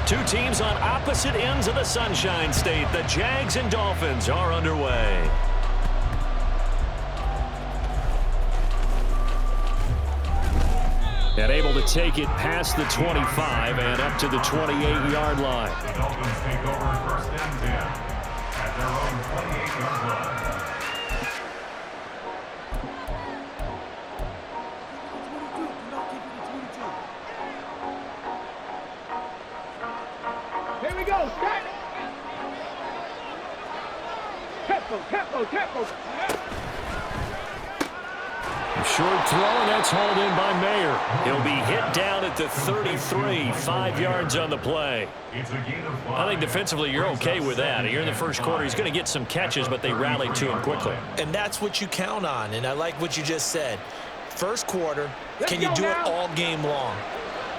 Two teams on opposite ends of the Sunshine State. The Jags and Dolphins are underway. And able to take it past the 25 and up to the 28-yard line. The Dolphins take over first and 10 at their own 28-yard line. Here we go, start. Tempo. Short throw, and that's hauled in by Mayer. He'll be hit down at the 33, 5 yards on the play. I think defensively you're okay with that. Here in the first quarter, he's going to get some catches, but they rallied to him quickly. And that's what you count on, and I like what you just said. First quarter, can you do it all game long?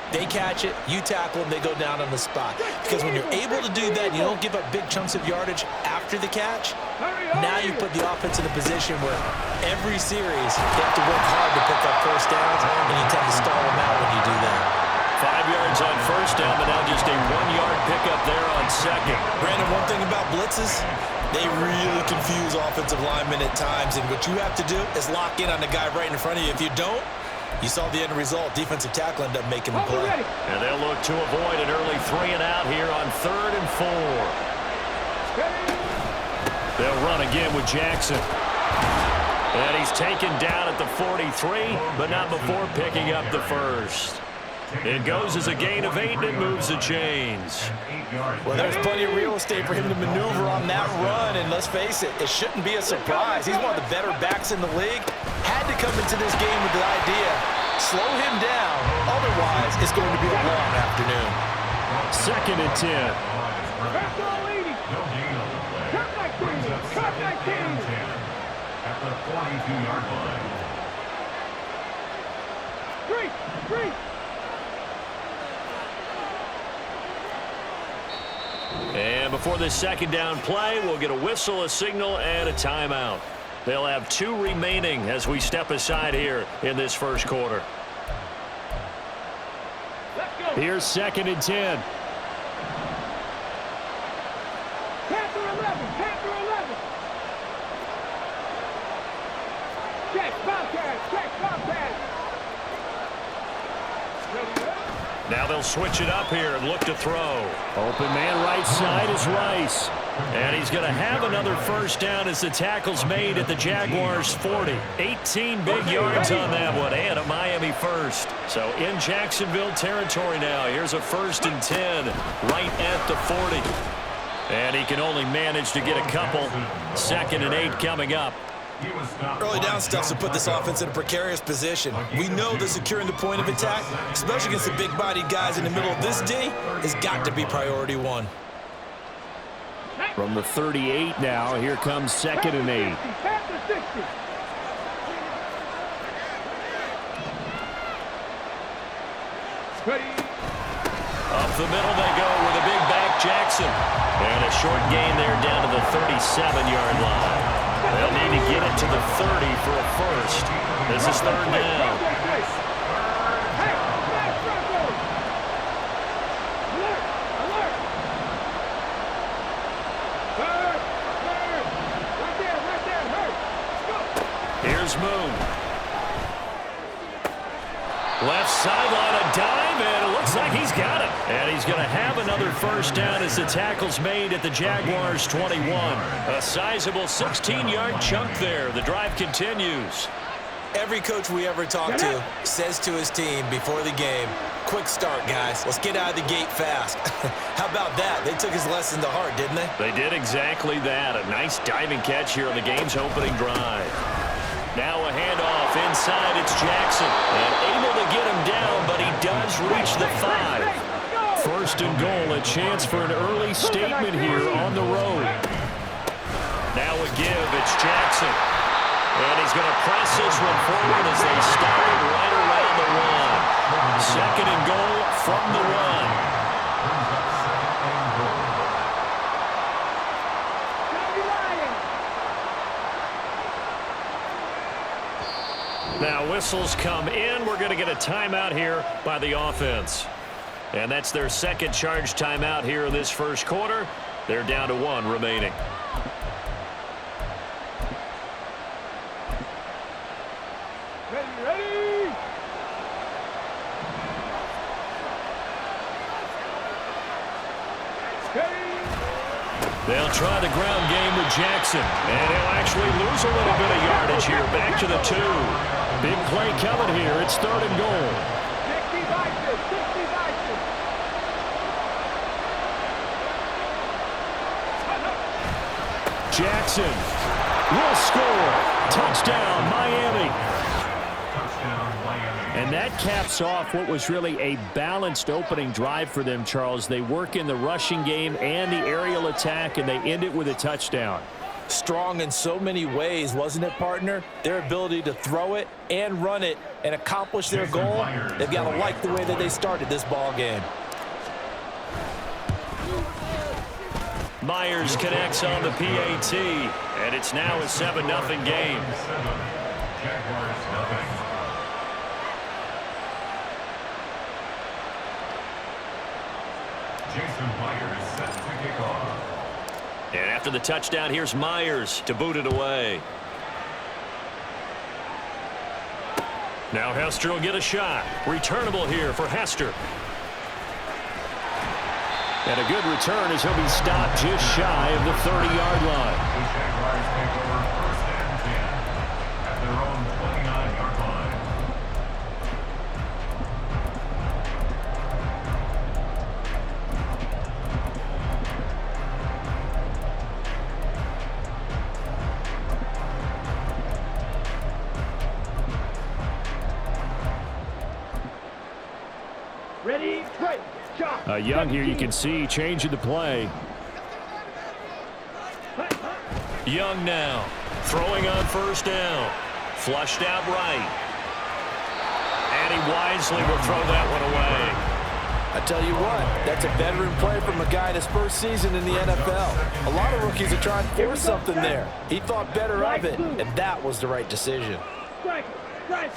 They catch it, you tackle them, they go down on the spot. Because when you're able to do that, you don't give up big chunks of yardage after the catch. Now you put the offense in a position where every series they have to work hard to pick up first downs, and you tend to stall them out when you do that. 5 yards on first down, but now just a 1-yard pickup there on second. Brandon, one thing about blitzes, they really confuse offensive linemen at times, and what you have to do is lock in on the guy right in front of you. If you don't, you saw the end result. Defensive tackle ended up making the play. And they'll look to avoid an early 3 and out here on 3rd and 4. They'll run again with Jackson. And he's taken down at the 43, but not before picking up the first. It goes as a gain of 8, and it moves the chains. Well, there's plenty of real estate for him to maneuver on that run, and let's face it, it shouldn't be a surprise. He's one of the better backs in the league. Had to come into this game with the idea, slow him down, otherwise it's going to be a long afternoon. 2nd and 10. At the 42-yard line. Three. And before this second down play, we'll get a whistle, a signal, and a timeout. They'll have 2 remaining as we step aside here in this first quarter. Here's 2nd and 10. Panther 11. Check, Bobcat. Now they'll switch it up here and look to throw. Open man right side is Rice. And he's going to have another first down as the tackle's made at the Jaguars' 40. 18 big yards on that one, and a Miami first. So in Jacksonville territory now. Here's a 1st and 10 right at the 40. And he can only manage to get a couple. 2nd and 8 coming up. Early down stuff to put this offense in a precarious position. We know that securing the point of attack, especially against the big-bodied guys in the middle of this D, has got to be priority 1. From the 38 now, here comes 2nd and 8. Up the middle they go with a big back Jackson. And a short gain there down to the 37-yard line. They'll need to get it to the 30 for a first. This is 3rd down. Here's Moon. Left sideline, a dive, and it looks like he's got it. And he's going to have another first down as the tackle's made at the Jaguars' 21. A sizable 16-yard chunk there. The drive continues. Every coach we ever talk to says to his team before the game, quick start, guys. Let's get out of the gate fast. How about that? They took his lesson to heart, didn't they? They did exactly that. A nice diving catch here on the game's opening drive. Now a handoff inside. It's Jackson. And able to get him down, but he does reach the 5. 1st and goal. A chance for an early statement here on the road. Now a give. It's Jackson. And he's going to press this one forward as they stop it right around the 1. 2nd and goal from the 1. Now whistles come in. We're going to get a timeout here by the offense. And that's their second charge timeout here in this first quarter. They're down to 1 remaining. Ready. They'll try the ground game with Jackson. And he'll actually lose a little bit of yardage here. Back to the 2. Big play coming here. It's 3rd and goal. 60 Jackson will score. Touchdown, Miami. And that caps off what was really a balanced opening drive for them, Charles. They work in the rushing game and the aerial attack, and they end it with a touchdown. Strong in so many ways, wasn't it, partner? Their ability to throw it and run it and accomplish their goal, they've got to like the way that they started this ball game. Myers connects on the PAT, and it's now a 7-0 game. Jaguars nothing. Jason Myers set to kick off. And after the touchdown, here's Myers to boot it away. Now Hester will get a shot. Returnable here for Hester. And a good return as he'll be stopped just shy of the 30-yard line. The Jaguars take over 1st and 10 at their own 29-yard line. Ready, straight, shot. Young here, you can see, changing the play. Young now, throwing on 1st down. Flushed out right. And he wisely will throw that one away. I tell you what, that's a veteran play from a guy in his first season in the NFL. A lot of rookies are trying to force something there. He thought better of it, and that was the right decision. Strike, ready.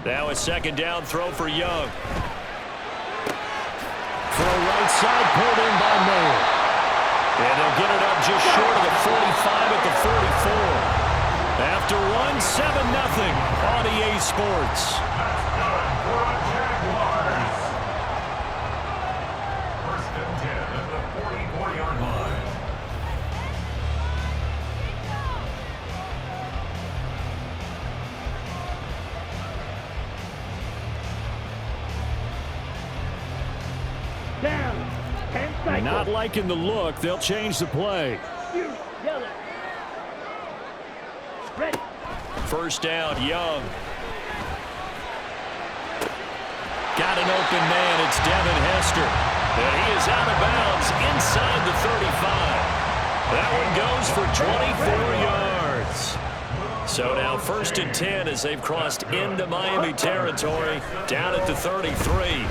Now a 2nd down throw for Young. Throw right side, pulled in by Moore. And they'll get it up just short of the 45 at the 44. After one, 7-0 on EA Sports. That's good for the Jaguars. 1st and 10 at the 44-yard line. Down. 10 cycles. Not liking the look. They'll change the play. Yellow. Ready. 1st down, Young. Got an open man. It's Devin Hester. And he is out of bounds inside the 35. That one goes for 24 yards. So now 1st and 10 as they've crossed into Miami territory, down at the 33.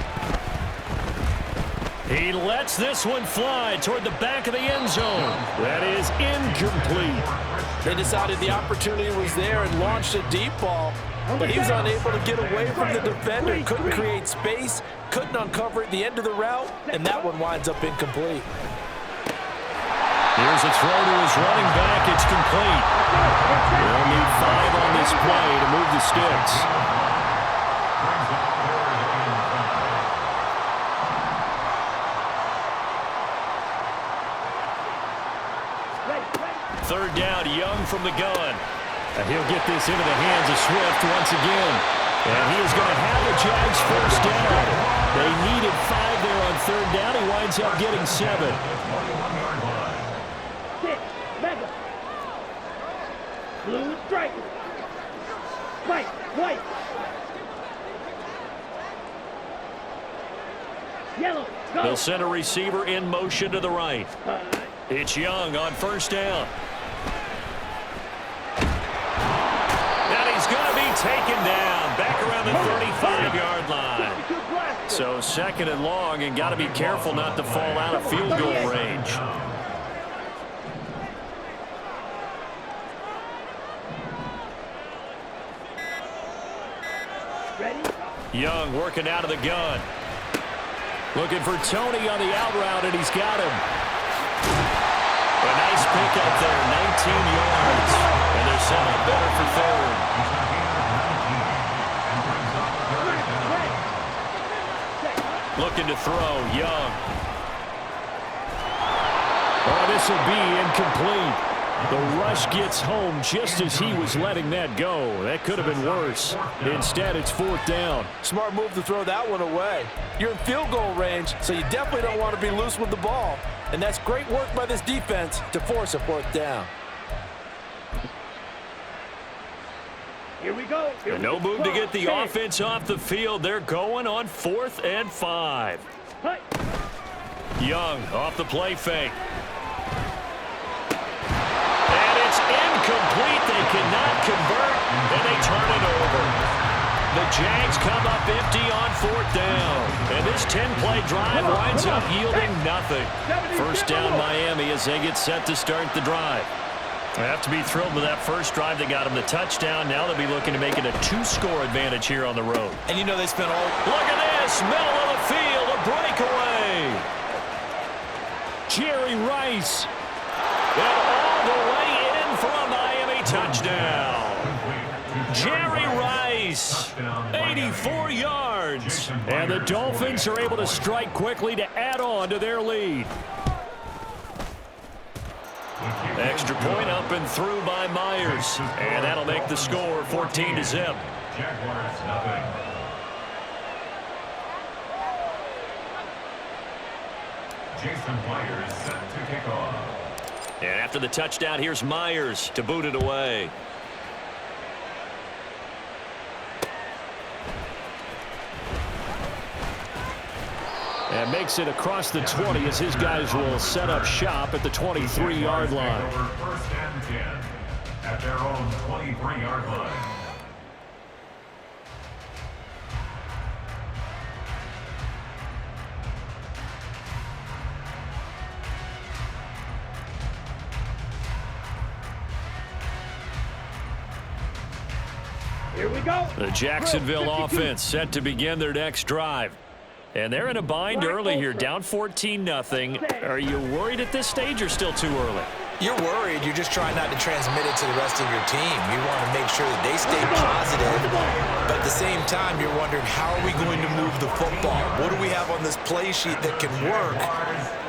He lets this one fly toward the back of the end zone. That is incomplete. They decided the opportunity was there and launched a deep ball, but he was unable to get away from the defender. Couldn't create space, couldn't uncover at the end of the route, and that one winds up incomplete. Here's a throw to his running back. It's complete. They'll need 5 on this play to move the sticks. Third down, Young from the gun. And he'll get this into the hands of Swift once again. And he is going to have the Jags 1st down. They needed 5 there on 3rd down. He winds up getting 7. 6, mega. Blue striker. White, white. Yellow, go. They'll send a receiver in motion to the right. It's Young on 1st down. And he's going to be taken down back around the 35-yard line. So 2nd and long, and got to be careful not to fall out of field goal range. Ready? Young working out of the gun. Looking for Tony on the out route, and he's got him. A nice pickup there, 19 yards. And they're set up better for third. Looking to throw, Young. Oh, this will be incomplete. The rush gets home just as he was letting that go. That could have been worse. Instead, it's 4th down. Smart move to throw that one away. You're in field goal range, so you definitely don't want to be loose with the ball. And that's great work by this defense to force a 4th down. Here we go. And no move to get the offense off the field. They're going on 4th and 5. Young off the play fake. And it's incomplete. They cannot convert, and they turn it over. The Jags come up empty on 4th down. And this 10-play drive winds up yielding nothing. 1st down Miami as they get set to start the drive. They have to be thrilled with that first drive. They got them the touchdown. Now they'll be looking to make it a 2-score advantage here on the road. And you know they spent all... Look at this. Middle of the field. A breakaway. Jerry Rice. And all the way in for a Miami touchdown. Jerry Rice. 84 yards. And the Dolphins are able to strike quickly to add on to their lead. Extra point up and through by Myers. And that'll make the score 14-0. Jaguars, nothing. Jason Myers set to kick off. And after the touchdown, here's Myers to boot it away. And makes it across the 20 as his guys will set up shop at the 23-yard line. Over 1st and 10 at their own 23-yard line. Here we go. The Jacksonville offense set to begin their next drive. And they're in a bind early here, down 14-0. Are you worried at this stage or still too early? You're worried. You're just trying not to transmit it to the rest of your team. You want to make sure that they stay positive. But at the same time, you're wondering, how are we going to move the football? What do we have on this play sheet that can work?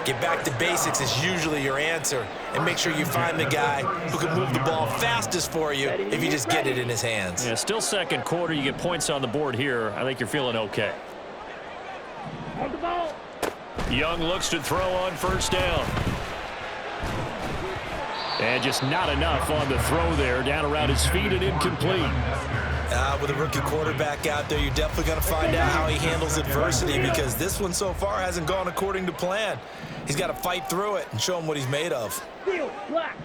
Get back to basics is usually your answer. And make sure you find the guy who can move the ball fastest for you if you just get it in his hands. Yeah, still 2nd quarter. You get points on the board here. I think you're feeling okay. On the ball. Young looks to throw on 1st down. And just not enough on the throw there. Down around his feet and incomplete. With a rookie quarterback out there, you're definitely going to find out how he handles adversity, because this one so far hasn't gone according to plan. He's got to fight through it and show him what he's made of. Field, black.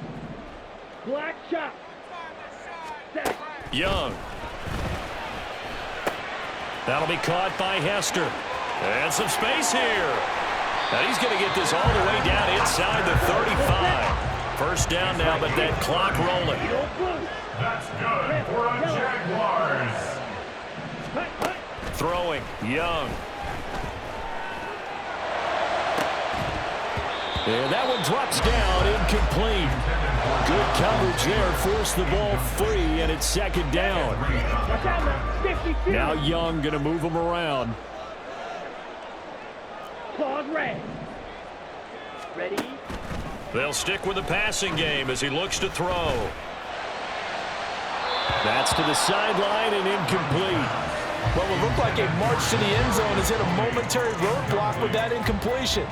Black shot. Set. Young. That'll be caught by Hester. And some space here. Now he's going to get this all the way down inside the 35. 1st down now, but that clock rolling. That's good for a Jaguars. Throwing, Young. And that one drops down, incomplete. Good coverage there, forced the ball free, and it's 2nd down. Now Young going to move him around. Claws red. Ready? They'll stick with the passing game as he looks to throw. That's to the sideline and incomplete. Well, it looked like a march to the end zone has hit a momentary roadblock with that incompletion.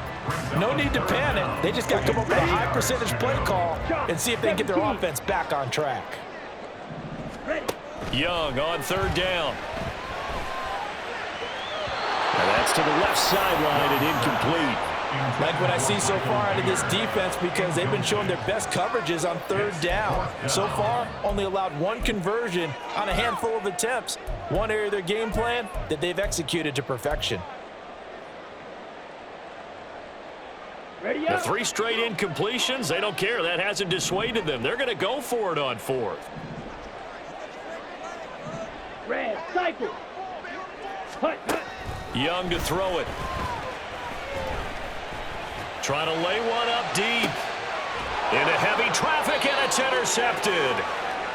No need to panic. They just got to come up with a high percentage play call and see if they can get their offense back on track. Young on 3rd down. And that's to the left sideline and incomplete. Like what I see so far out of this defense, because they've been showing their best coverages on 3rd down. So far, only allowed 1 conversion on a handful of attempts. One area of their game plan that they've executed to perfection. Ready The up. 3 straight incompletions, they don't care. That hasn't dissuaded them. They're going to go for it on 4th. Red, cycle. Hut, hut. Young to throw it. Trying to lay one up deep. Into heavy traffic, and it's intercepted.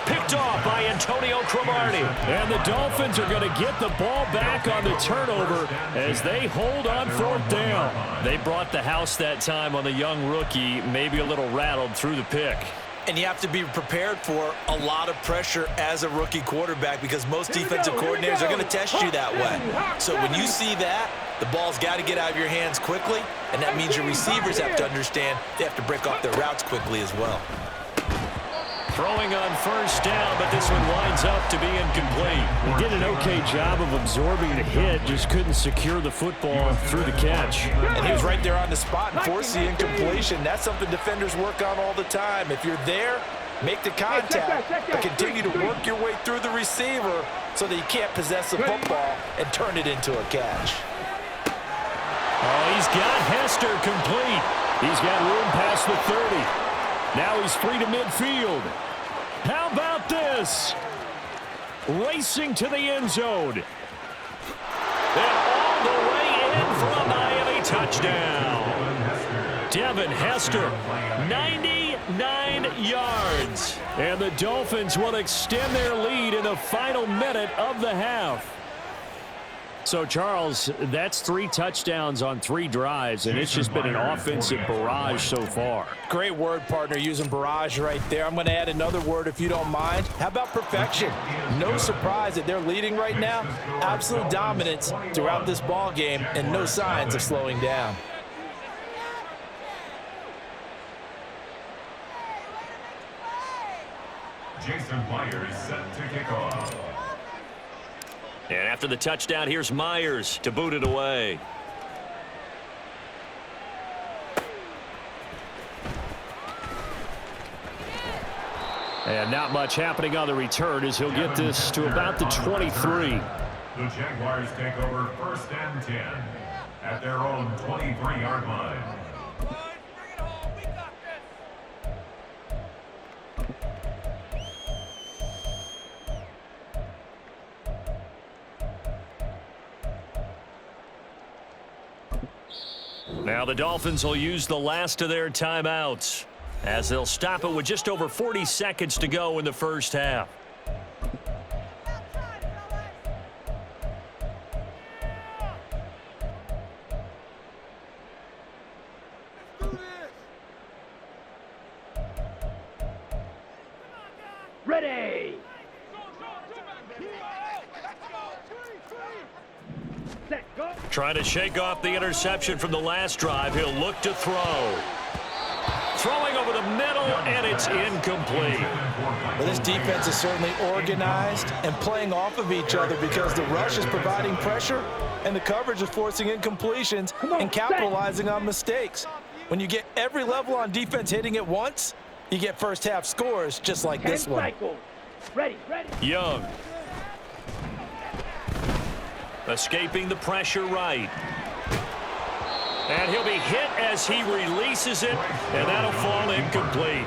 Picked off by Antonio Cromartie. And the Dolphins are going to get the ball back on the turnover as they hold on 4th down. They brought the house that time on the young rookie, maybe a little rattled through the pick. And you have to be prepared for a lot of pressure as a rookie quarterback because most defensive coordinators are going to test you that way. So when you see that, the ball's got to get out of your hands quickly, and that means your receivers have to understand they have to break off their routes quickly as well. Throwing on 1st down, but this one winds up to be incomplete. He did an okay job of absorbing the hit, just couldn't secure the football through the catch. And he was right there on the spot and forced the incompletion. That's something defenders work on all the time. If you're there, make the contact, but continue to work your way through the receiver so that you can't possess the football and turn it into a catch. Oh, he's got Hester complete. He's got room past the 30. Now he's free to midfield. How about this? Racing to the end zone. And all the way in for a Miami touchdown. Devin Hester, 99 yards. And the Dolphins will extend their lead in the final minute of the half. So, Charles, that's 3 touchdowns on 3 drives, and it's just been an offensive barrage so far. Great word, partner, using barrage right there. I'm going to add another word if you don't mind. How about perfection? No surprise that they're leading right now. Absolute dominance throughout this ball game and no signs of slowing down. Jason Myers set to kick off. And after the touchdown, here's Myers to boot it away. And not much happening on the return as he'll get this to about the 23. The Jaguars take over 1st and 10 at their own 23-yard line. Now the Dolphins will use the last of their timeouts as they'll stop it with just over 40 seconds to go in the first half. Ready. Set, go. Trying to shake off the interception from the last drive. He'll look to throw. Throwing over the middle, and it's incomplete. Well, this defense is certainly organized and playing off of each other because the rush is providing pressure and the coverage is forcing incompletions and capitalizing on mistakes. When you get every level on defense hitting at once, you get first half scores just like this one. Cycle. Ready, ready. Young. Escaping the pressure right. And he'll be hit as he releases it, and that'll fall incomplete.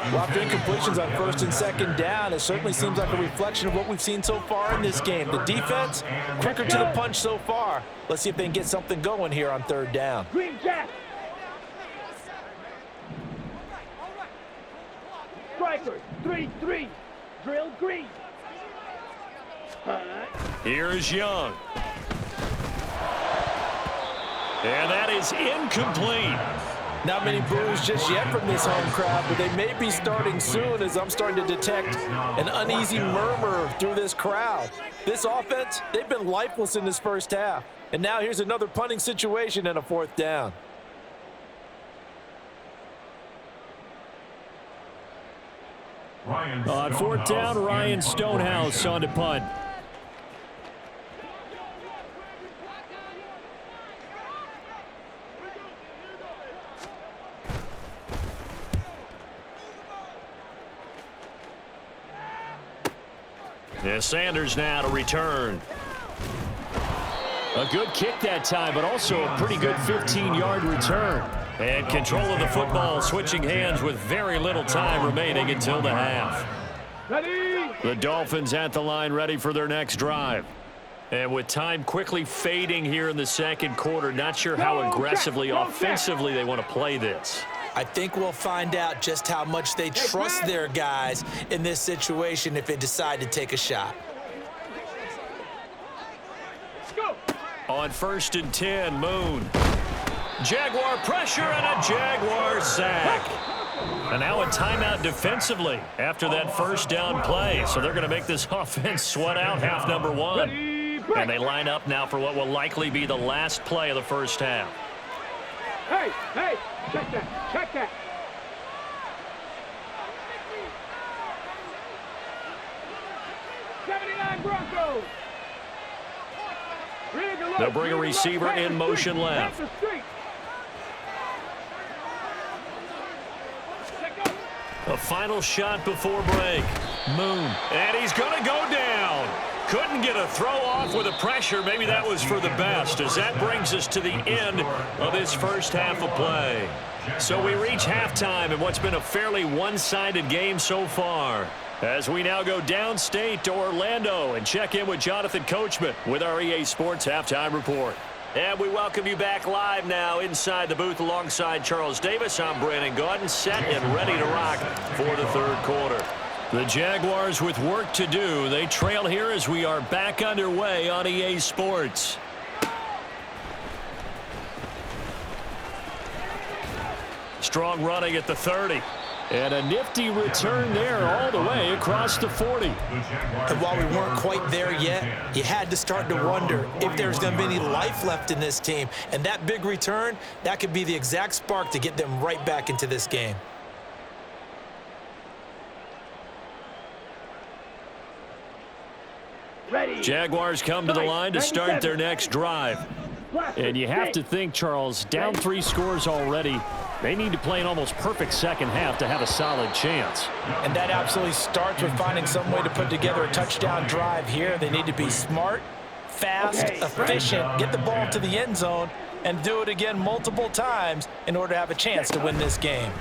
Well, after incompletions on 1st and 2nd down, it certainly seems like a reflection of what we've seen so far in this game. The defense, quicker to the punch so far. Let's see if they can get something going here on 3rd down. Green jack. Strikers, 3-3. Drill green. Here is Young. And that is incomplete. Not many boos just yet from this home crowd, but they may be starting soon as I'm starting to detect an uneasy murmur through this crowd. This offense, they've been lifeless in this first half. And now here's another punting situation and a 4th down. On 4th down, Ryan Stonehouse on to punt. Yeah, Sanders now to return. A good kick that time, but also a pretty good 15-yard return. And control of the football, switching hands with very little time remaining until the half. Ready. The Dolphins at the line ready for their next drive. And with time quickly fading here in the second quarter, not sure how aggressively, offensively they want to play this. I think we'll find out just how much they trust their guys in this situation if they decide to take a shot. On 1st and 10, Moon. Jaguar pressure and a Jaguar sack. And now a timeout defensively after that first down play. So they're going to make this offense sweat out half number one. And they line up now for what will likely be the last play of the first half. Hey, check that, check that. Broncos. They'll bring a receiver in motion left. A final shot before break. Moon. And he's going to go down. Couldn't get a throw off with the pressure. Maybe that was for the best, as that brings us to the end of this first half of play. So we reach halftime in what's been a fairly one-sided game so far, as we now go downstate to Orlando and check in with Jonathan Coachman with our EA Sports Halftime Report. And we welcome you back live now inside the booth alongside Charles Davis. I'm Brandon Gaudin, set and ready to rock for the third quarter. The Jaguars with work to do. They trail here as we are back underway on EA Sports. Strong running at the 30. And a nifty return there all the way across the 40. And while we weren't quite there yet, you had to start to wonder if there's going to be any life left in this team. And that big return, that could be the exact spark to get them right back into this game. Ready. Jaguars come to the line to start their next drive. And you have to think, Charles, down 3 scores already. They need to play an almost perfect second half to have a solid chance. And that absolutely starts with finding some way to put together a touchdown drive here. They need to be smart, fast, efficient, get the ball to the end zone, and do it again multiple times in order to have a chance to win this game.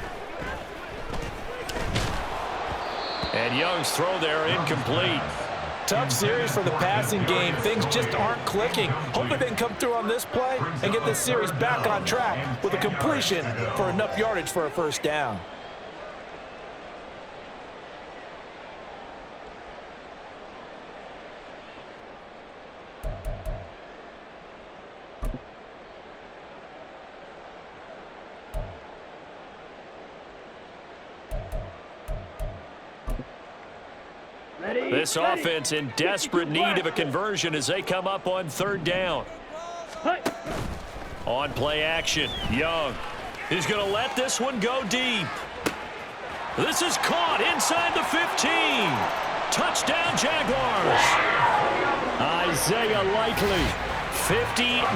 And Young's throw there incomplete. Tough series for the passing game. Things just aren't clicking. Hopefully they can come through on this play and get this series back on track with a completion for enough yardage for a first down. This offense in desperate need of a conversion as they come up on third down. On play action, Young is going to let this one go deep. This is caught inside the 15. Touchdown, Jaguars. Isaiah Likely. 59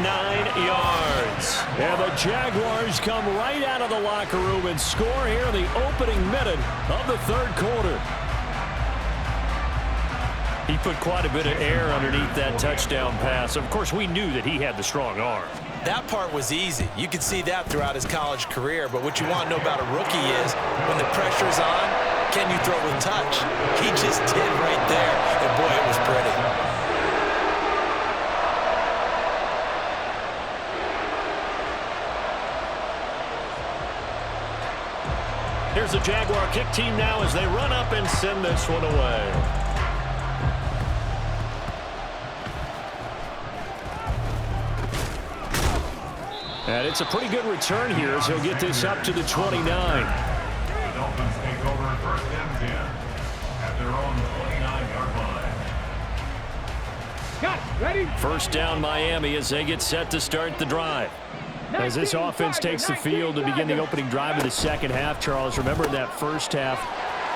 yards. And the Jaguars come right out of the locker room and score here in the opening minute of the third quarter. He put quite a bit of air underneath that touchdown pass. Of course, we knew that he had the strong arm. That part was easy. You could see that throughout his college career. But what you want to know about a rookie is when the pressure's on, can you throw with touch? He just did right there. And, boy, it was pretty. Here's the Jaguar kick team now as they run up and send this one away. And it's a pretty good return here as he'll get this up to the 29. The Dolphins take over first and 10 at their own 29-yard line. Got it. Ready? First down Miami as they get set to start the drive. As this offense takes the field to begin the opening drive of the second half, Charles, remember that first half,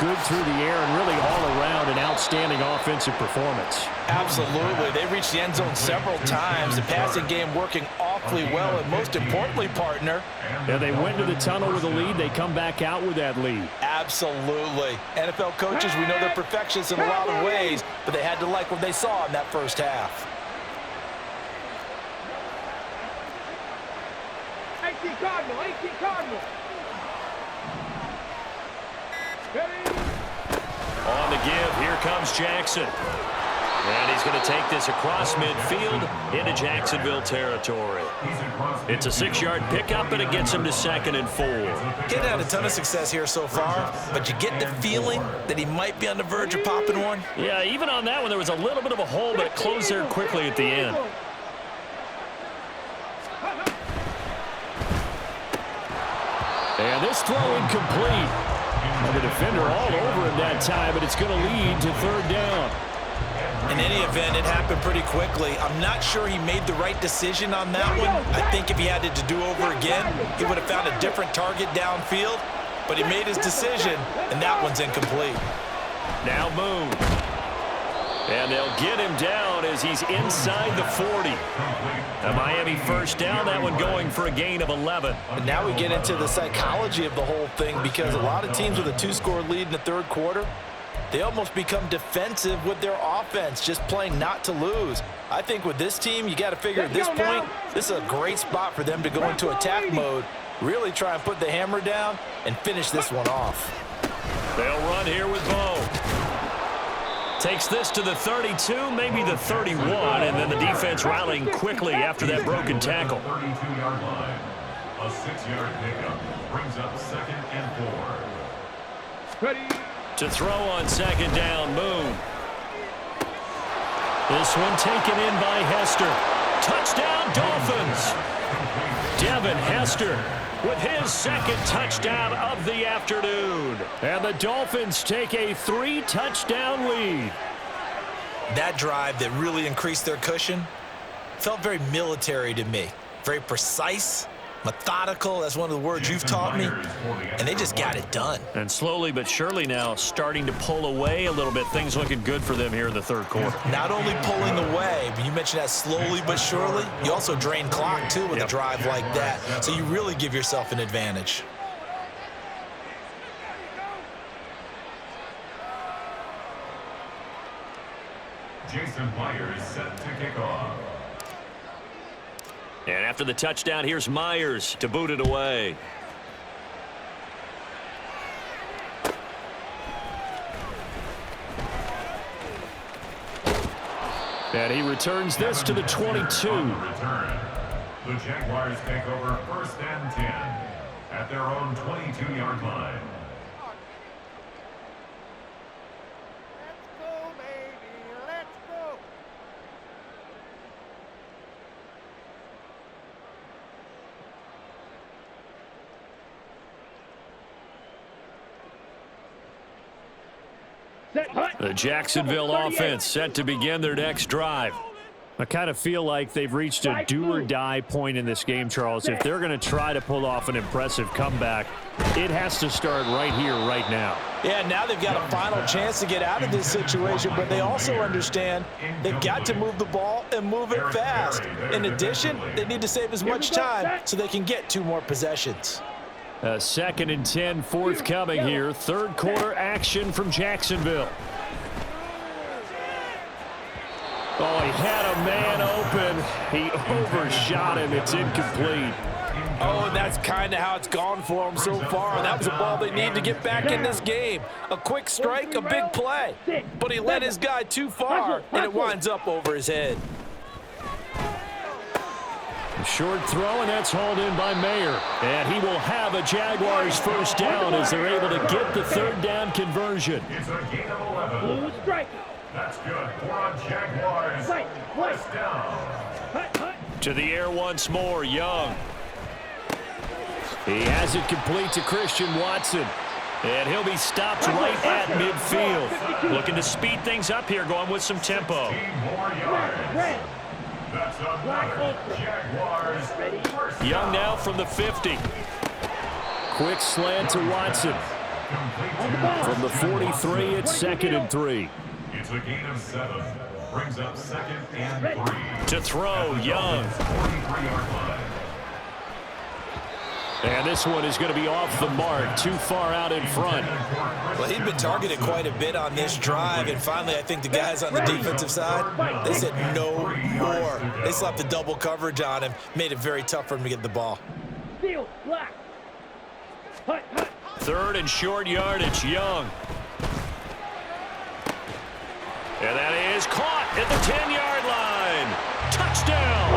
good through the air and really all around an outstanding offensive performance. Absolutely. They reached the end zone several times. The passing game working awfully well, and most importantly, partner. Yeah, they went to the tunnel with a lead. They come back out with that lead. Absolutely. NFL coaches, we know they're perfectionists in a lot of ways, but they had to like what they saw in that first half. 18 Cardinal, 18 Cardinal. On the give, here comes Jackson. And he's going to take this across midfield into Jacksonville territory. It's a 6-yard pickup, and it gets him to 2nd and 4. He's had a ton of success here so far, but you get the feeling that he might be on the verge of popping one. Yeah, even on that one, there was a little bit of a hole, but it closed there quickly at the end. And this throw incomplete. And the defender all over him that time, but it's going to lead to 3rd down. In any event, it happened pretty quickly. I'm not sure he made the right decision on that one. I think if he had it to do over again, he would have found a different target downfield. But he made his decision, and that one's incomplete. Now Moon. And they'll get him down as he's inside the 40. A Miami 1st down, that one going for a gain of 11. And now we get into the psychology of the whole thing, because a lot of teams with a 2-score lead in the 3rd quarter, they almost become defensive with their offense, just playing not to lose. I think with this team, you got to figure at this point, this is a great spot for them to go into attack mode, really try and put the hammer down and finish this one off. They'll run here with Bo. Takes this to the 32, maybe the 31, and then the defense rallying quickly after that broken tackle. 32-yard line. A 6-yard pickup brings up 2nd and 4. Ready. To throw on 2nd down, Moon. This one taken in by Hester. Touchdown, Dolphins. Devin Hester with his 2nd touchdown of the afternoon. And the Dolphins take a 3-touchdown lead. That drive that really increased their cushion felt very military to me. Very precise, methodical, that's one of the words you've taught me, and they just got it done. And slowly but surely now starting to pull away a little bit. Things looking good for them here in the 3rd quarter. Not only pulling away, but you mentioned that slowly but surely, you also drain clock too with a drive like that, so you really give yourself an advantage. Jason Myers set to kick off. And after the touchdown, here's Myers to boot it away. And he returns this to the 22. On the return, the Jaguars take over 1st and 10 at their own 22-yard line. The Jacksonville offense set to begin their next drive. I kind of feel like they've reached a do-or-die point in this game, Charles. If they're going to try to pull off an impressive comeback, it has to start right here, right now. Yeah, now they've got a final chance to get out of this situation, but they also understand they've got to move the ball and move it fast. In addition, they need to save as much time so they can get 2 more possessions. 2nd and 10 forthcoming here. 3rd quarter action from Jacksonville. Oh, he had a man open. He overshot him. It's incomplete. Oh, and that's kind of how it's gone for them so far. That was a ball they need to get back in this game. A quick strike, a big play. But he led his guy too far, and it winds up over his head. A short throw, and that's hauled in by Mayer. And he will have a Jaguars 1st down as they're able to get the 3rd down conversion. It's a gain of 11. That's good for a Jaguars. 1st down. To the air once more, Young. He has it complete to Christian Watson. And he'll be stopped right at midfield. Looking to speed things up here, going with some tempo. 15 more yards. That's another Jaguars 1st Young down. now from the 50. Quick slant to Watson. From the 43, it's 2nd and 3. It's a gain of 7. Brings up 2nd and 3. To throw, Young. 43-yard line. And this one is going to be off the mark, too far out in front. Well, he'd been targeted quite a bit on this drive, and finally I think the guys on the defensive side, they said no more. They slapped the double coverage on him, made it very tough for him to get the ball. 3rd and short yardage, Young. And that is caught. at the 10-yard line. Touchdown.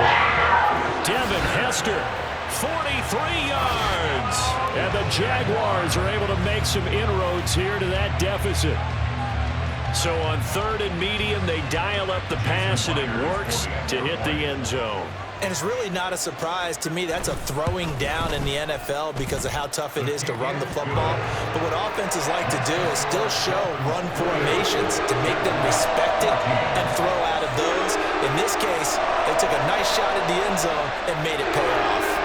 Devin Hester, 43 yards. And the Jaguars are able to make some inroads here to that deficit. So on 3rd and medium, they dial up the pass, and it works to hit the end zone. And it's really not a surprise to me. That's a throwing down in the NFL because of how tough it is to run the football. But what offenses like to do is still show run formations to make them respect it and throw out of those. In this case, they took a nice shot at the end zone and made it pay off.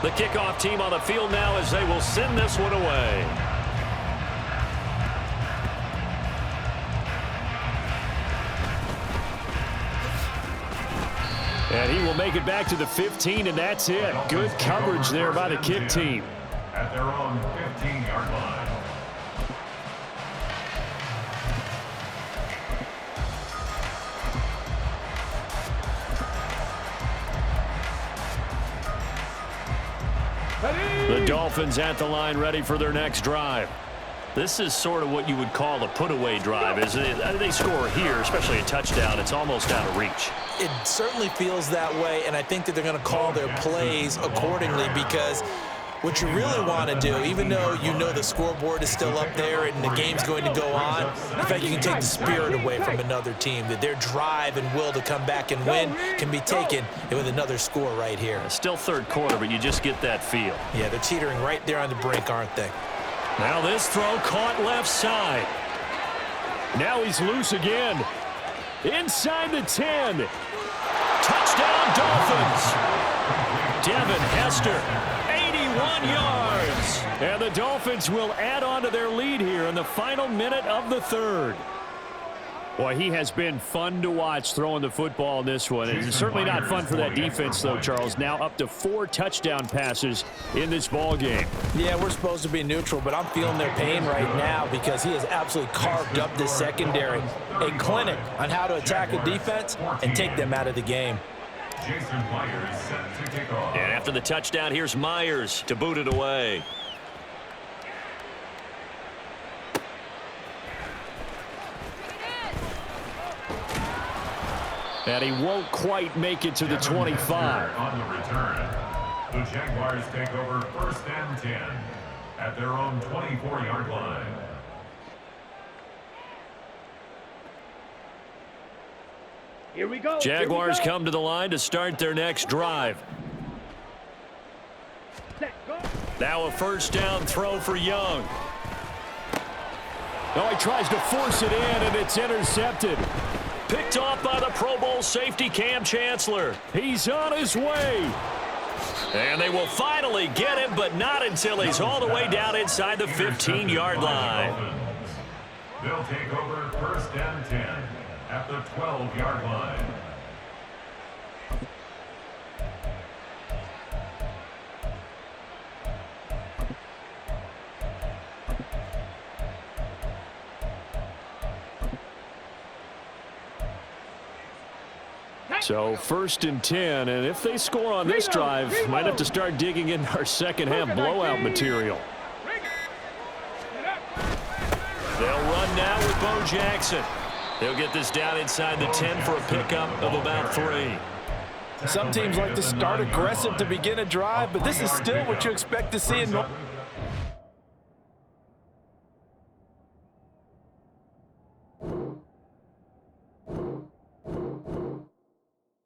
The kickoff team on the field now as they will send this one away. And he will make it back to the 15, and that's it. Good coverage there by the kick team. At their own 15-yard line. The Dolphins at the line ready for their next drive. This is sort of what you would call a put-away drive. As they score here, especially a touchdown, it's almost out of reach. It certainly feels that way, and I think that they're going to call their plays accordingly because what you really want to do, even though you know the scoreboard is still up there and the game's going to go on, in fact, you can take the spirit away from another team, that their drive and will to come back and win can be taken with another score right here. Still 3rd quarter, but you just get that feel. Yeah, they're teetering right there on the brink, aren't they? Now this throw caught left side. Now he's loose again. Inside the 10. Touchdown, Dolphins. Devin Hester, 81 yards. And the Dolphins will add on to their lead here in the final minute of the 3rd. Boy, he has been fun to watch throwing the football in this one. It's certainly not fun for that defense, though, Charles. Now up to 4 touchdown passes in this ball game. Yeah, we're supposed to be neutral, but I'm feeling their pain right now because he has absolutely carved up this secondary. A clinic on how to attack a defense and take them out of the game. Jason Myers set to kick off. And after the touchdown, here's Myers to boot it away. And he won't quite make it to the 25. On the return, the Jaguars take over 1st and 10 at their own 24-yard line. Here we go. Jaguars come to the line to start their next drive. Now a 1st down throw for Young. Oh, he tries to force it in, and it's intercepted. Picked off by the Pro Bowl safety Cam Chancellor. He's on his way. And they will finally get him, but not until he's all the way down inside the 15-yard line. They'll take over 1st and 10 at the 12-yard line. So 1st and 10, and if they score on this drive, might have to start digging in our second-half blowout material. They'll run now with Bo Jackson. They'll get this down inside the 10 for a pickup of about 3. Some teams like to start aggressive to begin a drive, but this is still what you expect to see in